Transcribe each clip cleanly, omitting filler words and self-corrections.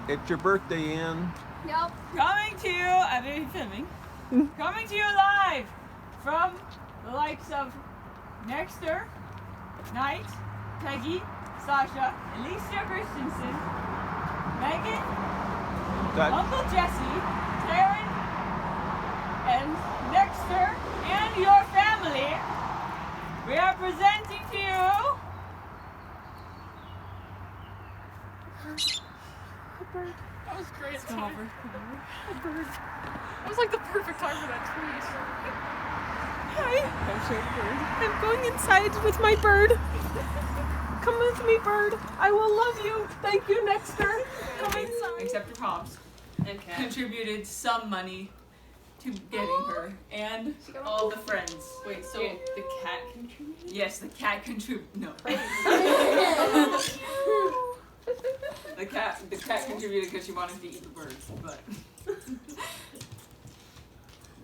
It's your birthday, Ann. Yep. Coming to you, I've been filming. Coming to you live from the likes of Nexter, Knight, Peggy, Sasha, Alicia Christensen, Megan, Uncle Jesse, Taryn, and Nexter, and your family. We are presenting to you A bird. That was great. come over. A bird. That was like the perfect time for that tweet. Hi. I'm going inside with my bird. Come with me, bird. I will love you. Thank you, Nexter. Come inside. Except for Pops, contributed some money to getting her and all the friends. Wait, so the cat contributed? Yes, the cat contributed. No. The cat contributed because she wanted to eat the birds, but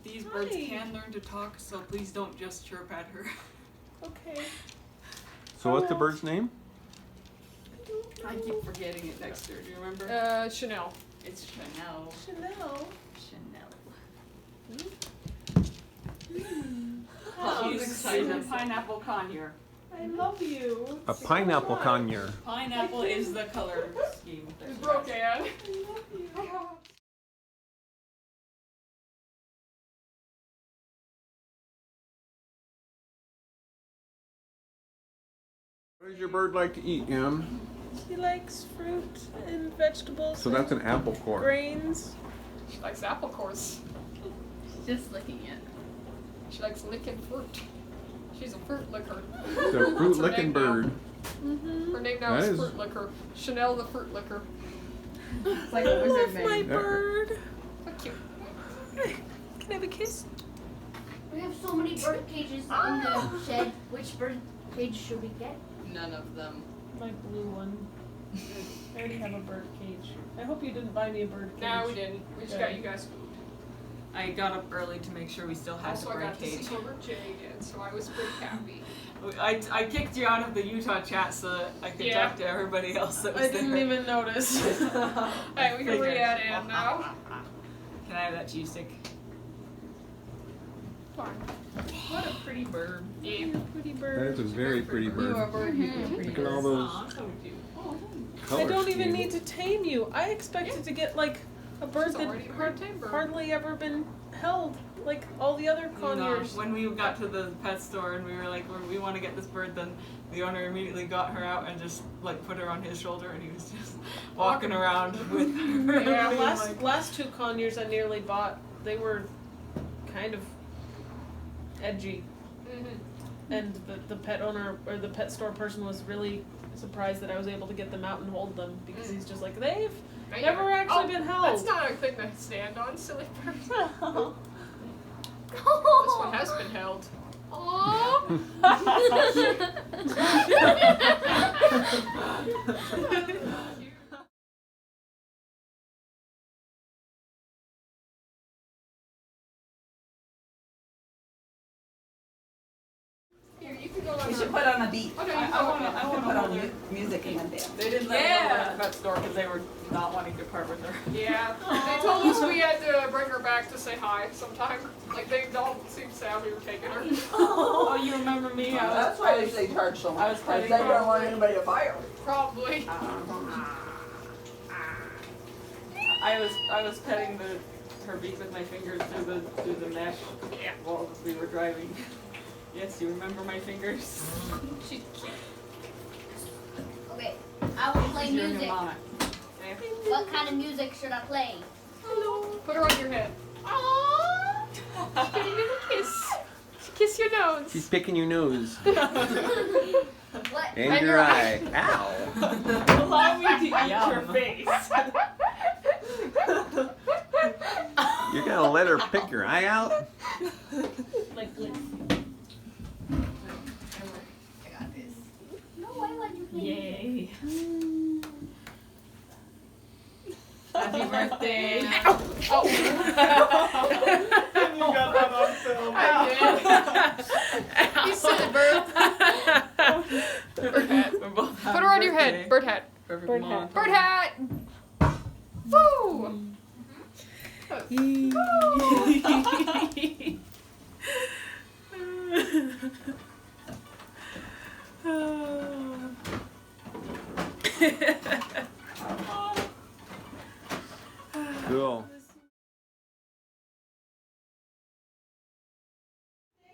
these birds can learn to talk, so please don't just chirp at her. Okay. So what's the bird's name? I keep forgetting it, Dexter. Do you remember? Chanel. It's Chanel. Chanel. She's a pineapple conure. I love you. A pineapple conure. Pineapple is the color scheme. We broke Anne. I love you. What does your bird like to eat, Em? She likes fruit and vegetables. So that's an apple core. Grains. She likes apple cores. Just licking it. She likes licking fruit. She's a fruit licker. It's a fruit licking bird. Mm-hmm. Her name now That is is- Fruit Licker. Chanel the Fruit Licker. It's like I a love wizard my name. bird. So cute. Can I have a kiss? We have so many bird cages in the shed. Which bird cage should we get? None of them. My blue one. I already have a bird cage. I hope you didn't buy me a bird cage. No, we didn't. We just got you guys food. I got up early to make sure we still had Also, the I bird got to cage. see Cobra Jay again, so I was pretty happy. I kicked you out of the Utah chat so that I could Yeah. talk to everybody else that was I there. didn't even notice. Hey, we can Figured. re-add Anne now. Can I have that cheese stick? Fine. What a pretty bird. Yeah. You're a pretty That bird. is a very pretty You are bird. bird. You are pretty Look at all those Aw, so cute. I color don't even schemes. need to tame you. I expected to get like a bird She's that already a bird tamer. hardly ever been held, like all the other No, conures. when we got to the pet store and we were like, we want to get this bird, then the owner immediately got her out and just like put her on his shoulder and he was just walking around with her. Yeah, being like, last two conures I nearly bought, they were kind of edgy. Mm-hmm. And the pet owner or the pet store person was really surprised that I was able to get them out and hold them because he's just like, they've never actually been held. That's not a thing to stand on, silly bird. Oh. This one has been held. Here, you can go on. We should put on a beat. Oh, no, you I go want on. to Put on music and then dance. They didn't let her go to the pet store because they were not wanting to part with her. Yeah, they told us we had to bring her back to say hi sometime. Like, they don't seem sad we were taking her. Oh, you remember me? That's why they usually charge so I much. was Because they cutting don't want anybody to buy her. Probably. I was petting her beak with my fingers through the mesh while we were driving. Yes, you remember my fingers? She's cute. Okay, I will play You're music. your mama. What kind of music should I play? Put her on your head. Aww! She's getting a little kiss. She kiss your nose. She's picking your nose What? and your eye. Ow! Allow me to eat your face. You're gonna let her pick your eye out? Like this. I got this. No, why would you play Yay. music? Happy birthday. Oh, You got that on film. I did. You silly bird. Bird hat. We're both Put her on your head. Bird hat. Perfect Bird mom. hat. Bird hat. Woo!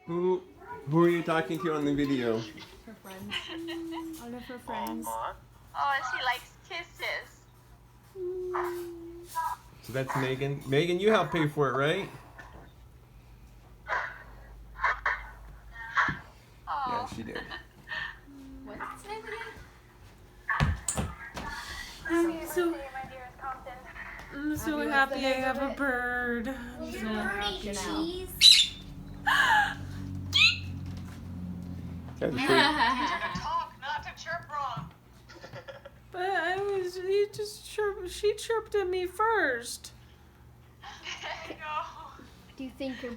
Cool. Who are you talking to on the video? Her friends. All of her friends. Oh, she likes kisses. So that's Megan. Megan, you helped pay for it, right? Yeah, she did. What's his name again? I'm so happy I have a bird. I'm so Birdie happy. cheese. That's pretty. Talk, not to chirp wrong. But she chirped at me first. There you go. Do you think your